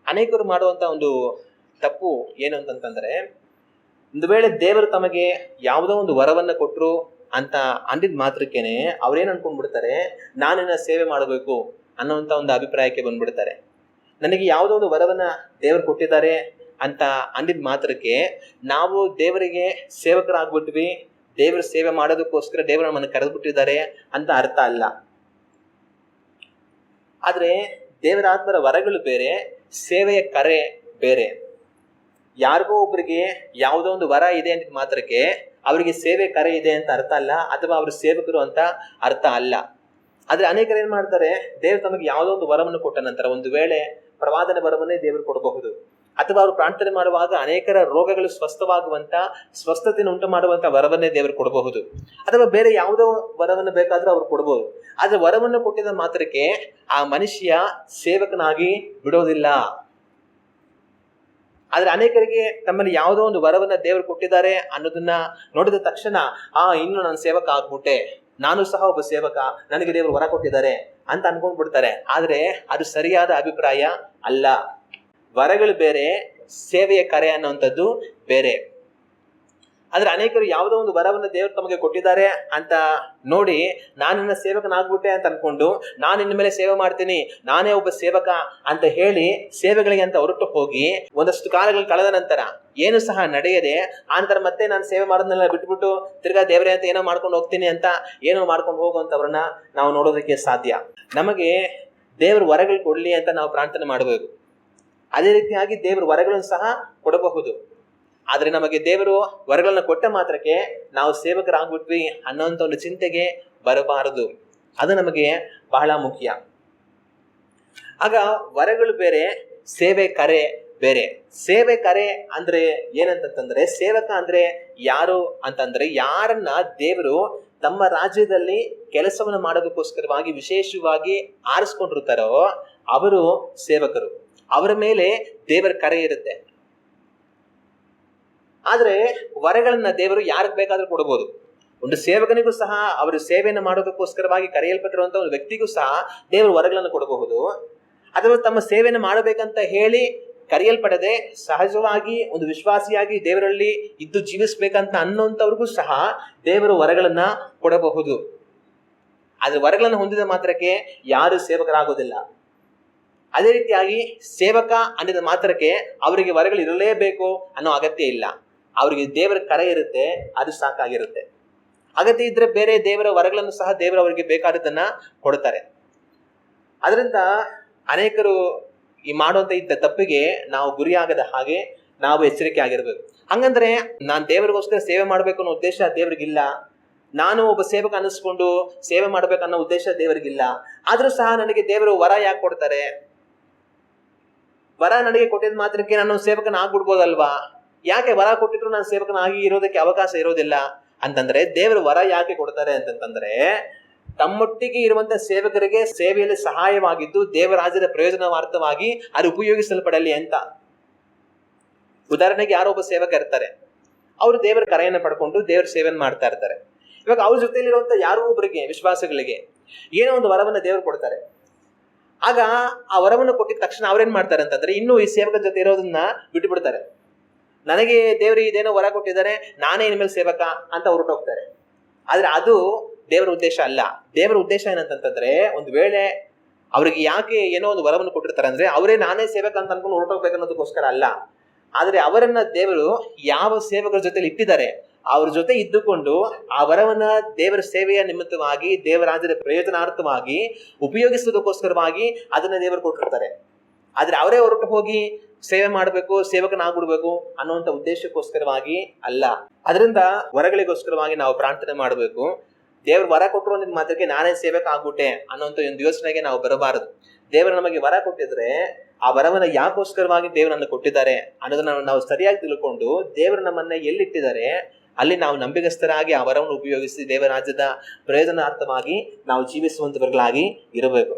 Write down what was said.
ಅನೇಕರು ಮಾಡುವಂತ ಒಂದು ತಪ್ಪು ಏನು ಅಂತಂತಂದ್ರೆ, ಒಂದು ವೇಳೆ ದೇವರು ತಮಗೆ ಯಾವುದೋ ಒಂದು ವರವನ್ನ ಕೊಟ್ಟರು ಅಂತ ಅಂದಿದ್ ಮಾತ್ರಕ್ಕೇನೆ ಅವ್ರೇನ್ ಅನ್ಕೊಂಡ್ಬಿಡ್ತಾರೆ, ನಾನಿನ್ನ ಸೇವೆ ಮಾಡಬೇಕು ಅನ್ನೋಂಥ ಒಂದು ಅಭಿಪ್ರಾಯಕ್ಕೆ ಬಂದ್ಬಿಡ್ತಾರೆ. ನನಗೆ ಯಾವುದೋ ಒಂದು ವರವನ್ನ ದೇವರು ಕೊಟ್ಟಿದ್ದಾರೆ ಅಂತ ಅಂದಿದ್ ಮಾತ್ರಕ್ಕೆ ನಾವು ದೇವರಿಗೆ ಸೇವಕರಾಗ್ಬಿಟ್ವಿ, ದೇವರ ಸೇವೆ ಮಾಡೋದಕ್ಕೋಸ್ಕರ ದೇವರು ನಮ್ಮನ್ನು ಕರೆದ್ಬಿಟ್ಟಿದ್ದಾರೆ ಅಂತ ಅರ್ಥ ಅಲ್ಲ. ಆದ್ರೆ ದೇವರ ಆತ್ಮರ ವರಗಳು ಬೇರೆ, ಸೇವೆಯ ಕರೆ ಬೇರೆ. ಯಾರಿಗೋ ಒಬ್ಬರಿಗೆ ಯಾವುದೋ ಒಂದು ವರ ಇದೆ ಅಂತ ಮಾತ್ರಕ್ಕೆ ಅವರಿಗೆ ಸೇವೆ ಕರೆ ಇದೆ ಅಂತ ಅರ್ಥ ಅಲ್ಲ, ಅಥವಾ ಅವರು ಸೇವಕರು ಅಂತ ಅರ್ಥ ಅಲ್ಲ. ಆದ್ರೆ ಅನೇಕರು ಏನ್ ಮಾಡ್ತಾರೆ, ದೇವರು ತಮಗೆ ಯಾವುದೋ ಒಂದು ವರವನ್ನು ಕೊಟ್ಟ ನಂತರ, ಒಂದು ವೇಳೆ ಪ್ರವಾದನೆ ವರವನ್ನೇ ದೇವರು ಕೊಡಬಹುದು, ಅಥವಾ ಅವರು ಪ್ರಾರ್ಥನೆ ಮಾಡುವಾಗ ಅನೇಕರ ರೋಗಗಳು ಸ್ವಸ್ಥವಾಗುವಂತ, ಸ್ವಸ್ಥತೆಯನ್ನು ಉಂಟು ಮಾಡುವಂತ ವರವನ್ನೇ ದೇವರು ಕೊಡಬಹುದು, ಅಥವಾ ಬೇರೆ ಯಾವುದೋ ವರವನ್ನು ಬೇಕಾದ್ರೂ ಅವ್ರು ಕೊಡಬಹುದು. ಆದ್ರೆ ವರವನ್ನು ಕೊಟ್ಟಿದ ಮಾತ್ರಕ್ಕೆ ಆ ಮನುಷ್ಯ ಸೇವಕನಾಗಿ ಬಿಡೋದಿಲ್ಲ. ಆದ್ರೆ ಅನೇಕರಿಗೆ ತಮ್ಮಲ್ಲಿ ಯಾವುದೋ ಒಂದು ವರವನ್ನ ದೇವರು ಕೊಟ್ಟಿದ್ದಾರೆ ಅನ್ನೋದನ್ನ ನೋಡಿದ ತಕ್ಷಣ, ಇನ್ನು ನಾನು ಸೇವಕ ಆಗ್ಬಿಟ್ಟೆ, ನಾನು ಸಹ ಒಬ್ಬ ಸೇವಕ, ನನಗೆ ದೇವರು ವರ ಕೊಟ್ಟಿದ್ದಾರೆ ಅಂತ ಅನ್ಕೊಂಡ್ಬಿಡ್ತಾರೆ. ಆದ್ರೆ ಅದು ಸರಿಯಾದ ಅಭಿಪ್ರಾಯ ಅಲ್ಲ. ವರಗಳು ಬೇರೆ, ಸೇವೆಯ ಕರೆ ಅನ್ನುವಂಥದ್ದು ಬೇರೆ. ಆದ್ರೆ ಅನೇಕರು ಯಾವುದೋ ಒಂದು ವರವನ್ನು ದೇವರು ತಮಗೆ ಕೊಟ್ಟಿದ್ದಾರೆ ಅಂತ ನೋಡಿ, ನಾನಿನ್ನ ಸೇವಕನಾಗ್ಬಿಟ್ಟೆ ಅಂತ ಅನ್ಕೊಂಡು, ನಾನು ಇನ್ನ ಮೇಲೆ ಸೇವೆ ಮಾಡ್ತೀನಿ, ನಾನೇ ಒಬ್ಬ ಸೇವಕ ಅಂತ ಹೇಳಿ ಸೇವೆಗಳಿಗೆ ಅಂತ ಹೊರಟು ಹೋಗಿ ಒಂದಷ್ಟು ಕಾಲಗಳು ಕಳೆದ ನಂತರ ಏನು ಸಹ ನಡೆಯದೆ ಆನಂತರ ಮತ್ತೆ ನಾನು ಸೇವೆ ಮಾಡೋದನ್ನೆಲ್ಲ ಬಿಟ್ಬಿಟ್ಟು ತಿರ್ಗಾ ದೇವರೇ ಅಂತ ಏನೋ ಮಾಡ್ಕೊಂಡು ಹೋಗ್ತೀನಿ ಅಂತ ಏನೋ ಮಾಡ್ಕೊಂಡು ಹೋಗುವಂತವ್ರನ್ನ ನಾವು ನೋಡೋದಕ್ಕೆ ಸಾಧ್ಯ. ನಮಗೆ ದೇವ್ರ ವರಗಳು ಕೊಡ್ಲಿ ಅಂತ ನಾವು ಪ್ರಾರ್ಥನೆ ಮಾಡಬೇಕು. ಅದೇ ರೀತಿಯಾಗಿ ದೇವ್ರ ವರಗಳನ್ನು ಸಹ ಕೊಡಬಹುದು. ಆದ್ರೆ ನಮಗೆ ದೇವರು ವರಗಳನ್ನ ಕೊಟ್ಟ ಮಾತ್ರಕ್ಕೆ ನಾವು ಸೇವಕರಾಗ್ಬಿಟ್ವಿ ಅನ್ನೋಂಥ ಒಂದು ಚಿಂತೆಗೆ ಬರಬಾರದು. ಅದು ನಮಗೆ ಬಹಳ ಮುಖ್ಯ. ಆಗ ವರಗಳು ಬೇರೆ, ಸೇವೆ ಕರೆ ಬೇರೆ. ಸೇವೆ ಕರೆ ಅಂದ್ರೆ ಏನಂತಂದ್ರೆ, ಸೇವಕ ಅಂದ್ರೆ ಯಾರು ಅಂತಂದ್ರೆ, ಯಾರನ್ನ ದೇವರು ತಮ್ಮ ರಾಜ್ಯದಲ್ಲಿ ಕೆಲಸವನ್ನು ಮಾಡೋದಕ್ಕೋಸ್ಕರವಾಗಿ ವಿಶೇಷವಾಗಿ ಆರಿಸ್ಕೊಂಡಿರ್ತಾರೋ ಅವರು ಸೇವಕರು. ಅವರ ಮೇಲೆ ದೇವರ ಕರೆ ಇರುತ್ತೆ. ಆದ್ರೆ ವರಗಳನ್ನ ದೇವರು ಯಾರಿಗೆ ಬೇಕಾದ್ರೂ ಕೊಡಬಹುದು. ಒಂದು ಸೇವಕನಿಗೂ ಸಹ ಅವರ ಸೇವೆಯನ್ನು ಮಾಡೋದಕ್ಕೋಸ್ಕರವಾಗಿ ಕರೆಯಲ್ಪಟ್ಟಿರುವಂತ ಒಂದು ವ್ಯಕ್ತಿಗೂ ಸಹ ದೇವರು ವರಗಳನ್ನು ಕೊಡಬಹುದು. ಅಥವಾ ತಮ್ಮ ಸೇವೆಯನ್ನು ಮಾಡಬೇಕಂತ ಹೇಳಿ ಕರೆಯಲ್ಪಡದೆ ಸಹಜವಾಗಿ ಒಂದು ವಿಶ್ವಾಸಿಯಾಗಿ ದೇವರಲ್ಲಿ ಇದ್ದು ಜೀವಿಸ್ಬೇಕಂತ ಅನ್ನೋಂಥವ್ರಿಗೂ ಸಹ ದೇವರು ವರಗಳನ್ನ ಕೊಡಬಹುದು. ಆದ್ರೆ ವರಗಳನ್ನು ಹೊಂದಿದ ಮಾತ್ರಕ್ಕೆ ಯಾರು ಸೇವಕರಾಗೋದಿಲ್ಲ. ಅದೇ ರೀತಿಯಾಗಿ ಸೇವಕ ಅಂದಿದ ಮಾತ್ರಕ್ಕೆ ಅವರಿಗೆ ವರಗಳು ಇರಲೇಬೇಕು ಅನ್ನೋ ಅಗತ್ಯ ಇಲ್ಲ. ಅವರಿಗೆ ದೇವರ ಕರೆ ಇರುತ್ತೆ, ಅದು ಸಾಕಾಗಿರುತ್ತೆ. ಅಗತ್ಯ ಇದ್ರೆ ಬೇರೆ ದೇವರ ವರಗಳನ್ನು ಸಹ ದೇವರು ಅವರಿಗೆ ಬೇಕಾದದನ್ನ ಕೊಡ್ತಾರೆ. ಅದರಿಂದ ಅನೇಕರು ಈ ಮಾಡುವಂತ ಇದ್ದ ತಪ್ಪಿಗೆ ನಾವು ಗುರಿಯಾಗದ ಹಾಗೆ ನಾವು ಎಚ್ಚರಿಕೆ ಆಗಿರ್ಬೇಕು. ಹಂಗಂದ್ರೆ ನಾನು ದೇವರಿಗೋಸ್ಕರ ಸೇವೆ ಮಾಡ್ಬೇಕು ಅನ್ನೋ ಉದ್ದೇಶ ದೇವರಿಗಿಲ್ಲ, ನಾನು ಒಬ್ಬ ಸೇವಕ ಅನ್ನಿಸ್ಕೊಂಡು ಸೇವೆ ಮಾಡ್ಬೇಕನ್ನೋ ಉದ್ದೇಶ ದೇವರಿಗಿಲ್ಲ. ಆದ್ರೂ ಸಹ ನನಗೆ ದೇವರು ವರ ಯಾಕೆ ಕೊಡ್ತಾರೆ? ವರ ನನಗೆ ಕೊಟ್ಟಿದ ಮಾತ್ರಕ್ಕೆ ನಾನು ಸೇವಕನ ಆಗ್ಬಿಡ್ಬೋದಲ್ವಾ? ಯಾಕೆ ವರ ಕೊಟ್ಟಿದ್ರು ನಾನು ಸೇವಕನಾಗಿ ಇರೋದಕ್ಕೆ ಅವಕಾಶ ಇರೋದಿಲ್ಲ ಅಂತಂದ್ರೆ, ದೇವರು ವರ ಯಾಕೆ ಕೊಡ್ತಾರೆ ಅಂತಂದ್ರೆ, ತಮ್ಮೊಟ್ಟಿಗೆ ಇರುವಂತ ಸೇವಕರಿಗೆ ಸೇವೆಯಲ್ಲಿ ಸಹಾಯವಾಗಿದ್ದು ದೇವರಾಜ್ಯದ ಪ್ರಯೋಜನಾರ್ಥವಾಗಿ ಅದು ಉಪಯೋಗಿಸಲ್ಪಡಲಿ ಅಂತ. ಉದಾಹರಣೆಗೆ ಯಾರೋ ಒಬ್ಬ ಸೇವಕ ಇರ್ತಾರೆ, ಅವರು ದೇವರ ಕರೆಯನ್ನು ಪಡ್ಕೊಂಡು ದೇವರ ಸೇವೆಯನ್ನು ಮಾಡ್ತಾ ಇರ್ತಾರೆ. ಇವಾಗ ಅವ್ರ ಜೊತೆಲಿರುವಂತ ಯಾರೋ ಒಬ್ಬರಿಗೆ ವಿಶ್ವಾಸಗಳಿಗೆ ಏನೋ ಒಂದು ವರವನ್ನ ದೇವರು ಕೊಡ್ತಾರೆ. ಆಗ ಆ ವರವನ್ನು ಕೊಟ್ಟಿದ ತಕ್ಷಣ ಅವ್ರೇನ್ ಮಾಡ್ತಾರೆ ಅಂತಂದ್ರೆ, ಇನ್ನೂ ಈ ಸೇವಕನ ಜೊತೆ ಇರೋದನ್ನ ಬಿಟ್ಟು ಬಿಡ್ತಾರೆ. ನನಗೆ ದೇವರು ಇದೇನೋ ವರ ಕೊಟ್ಟಿದ್ದಾರೆ, ನಾನೇ ಇನ್ಮೇಲೆ ಸೇವಕ ಅಂತ ಹೊರಟೋಗ್ತಾರೆ. ಆದ್ರೆ ಅದು ದೇವರ ಉದ್ದೇಶ ಅಲ್ಲ. ದೇವರ ಉದ್ದೇಶ ಏನಂತಂದ್ರೆ, ಒಂದು ವೇಳೆ ಅವ್ರಿಗೆ ಯಾಕೆ ಏನೋ ಒಂದು ವರವನ್ನು ಕೊಟ್ಟಿರ್ತಾರೆ ಅಂದ್ರೆ, ಅವರೇ ನಾನೇ ಸೇವಕ ಅಂತ ಅನ್ಕೊಂಡು ಹೊರಟೋಗ್ಬೇಕು ಅನ್ನೋದಕ್ಕೋಸ್ಕರ ಅಲ್ಲ. ಆದ್ರೆ ಅವರನ್ನ ದೇವರು ಯಾವ ಸೇವಕರ ಜೊತೆಲಿ ಇಟ್ಟಿದ್ದಾರೆ ಅವ್ರ ಜೊತೆ ಇದ್ದುಕೊಂಡು ಆ ವರವನ್ನ ದೇವರ ಸೇವೆಯ ನಿಮಿತ್ತವಾಗಿ ದೇವರಾಜ್ಯದ ಪ್ರಯೋಜನಾರ್ಥವಾಗಿ ಉಪಯೋಗಿಸೋದಕ್ಕೋಸ್ಕರವಾಗಿ ಅದನ್ನ ದೇವರು ಕೊಟ್ಟಿರ್ತಾರೆ. ಆದ್ರೆ ಅವರೇ ಹೊರಟು ಹೋಗಿ ಸೇವೆ ಮಾಡಬೇಕು, ಸೇವಕನಾಗ್ಬಿಡ್ಬೇಕು ಅನ್ನುವಂಥ ಉದ್ದೇಶಕ್ಕೋಸ್ಕರವಾಗಿ ಅಲ್ಲ. ಅದರಿಂದ ವರಗಳಿಗೋಸ್ಕರವಾಗಿ ನಾವು ಪ್ರಾರ್ಥನೆ ಮಾಡಬೇಕು. ದೇವ್ರು ವರ ಕೊಟ್ಟರು ಅನ್ನೋದ್ ಮಾತ್ರಕ್ಕೆ ನಾನೇ ಸೇವಕ ಆಗ್ಬಿಟ್ಟೆ ಅನ್ನೋಂಥ ಒಂದು ಯೋಚನೆಗೆ ನಾವು ಬರಬಾರದು. ದೇವರು ನಮಗೆ ವರ ಕೊಟ್ಟಿದ್ರೆ ಆ ವರವನ್ನ ಯಾಕೋಸ್ಕರವಾಗಿ ದೇವರನ್ನು ಕೊಟ್ಟಿದ್ದಾರೆ ಅನ್ನೋದನ್ನ ನಾವು ಸರಿಯಾಗಿ ತಿಳ್ಕೊಂಡು ದೇವರು ನಮ್ಮನ್ನ ಎಲ್ಲಿಟ್ಟಿದ್ದಾರೆ ಅಲ್ಲಿ ನಾವು ನಂಬಿಗಸ್ತರಾಗಿ ಆ ವರವನ್ನು ಉಪಯೋಗಿಸಿ ದೇವರಾಜ್ಯದ ಪ್ರಯೋಜನಾರ್ಥವಾಗಿ ನಾವು ಜೀವಿಸುವಂತವர்களಾಗಿ ಇರಬೇಕು.